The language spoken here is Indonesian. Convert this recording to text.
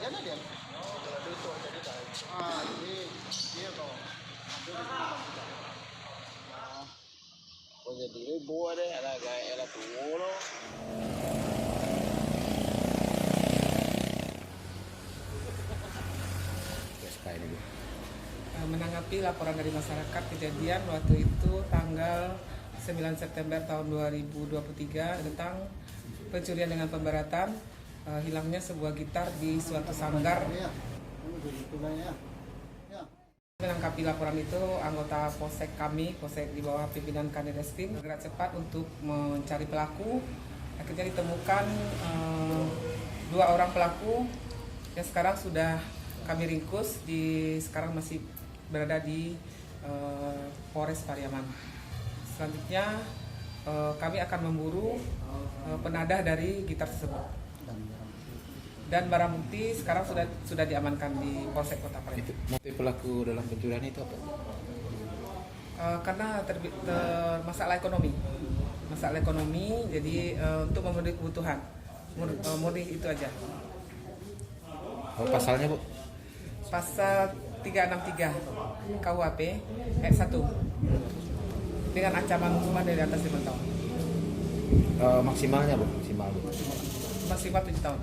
jangan dia. Dia kok. Bây giờ đi với bố đấy là cái là thủ đó. Menanggapi laporan dari masyarakat kejadian waktu itu tanggal 9 September tahun 2023 tentang pencurian dengan pemberatan, hilangnya sebuah gitar di suatu sanggar. Menanggapi laporan itu, anggota Polsek kami, Polsek di bawah pimpinan Kanit Reskrim, bergerak cepat untuk mencari pelaku. Akhirnya ditemukan 2 orang pelaku yang sekarang sudah kami ringkus, sekarang masih berada di Polres Pariaman. Selanjutnya kami akan memburu penadah dari gitar tersebut. Dan barang bukti sekarang sudah diamankan di Polsek Kota Pariaman. Motif pelaku dalam pencurian itu apa? Karena masalah ekonomi. Masalah ekonomi, jadi untuk memenuhi kebutuhan. Murni itu aja. Oh, pasalnya, Bu? Pasal 363 KUHP ayat 1 dengan ancaman hukuman dari atas 5 tahun. Maksimalnya, Bu? Maksimal 7 tahun.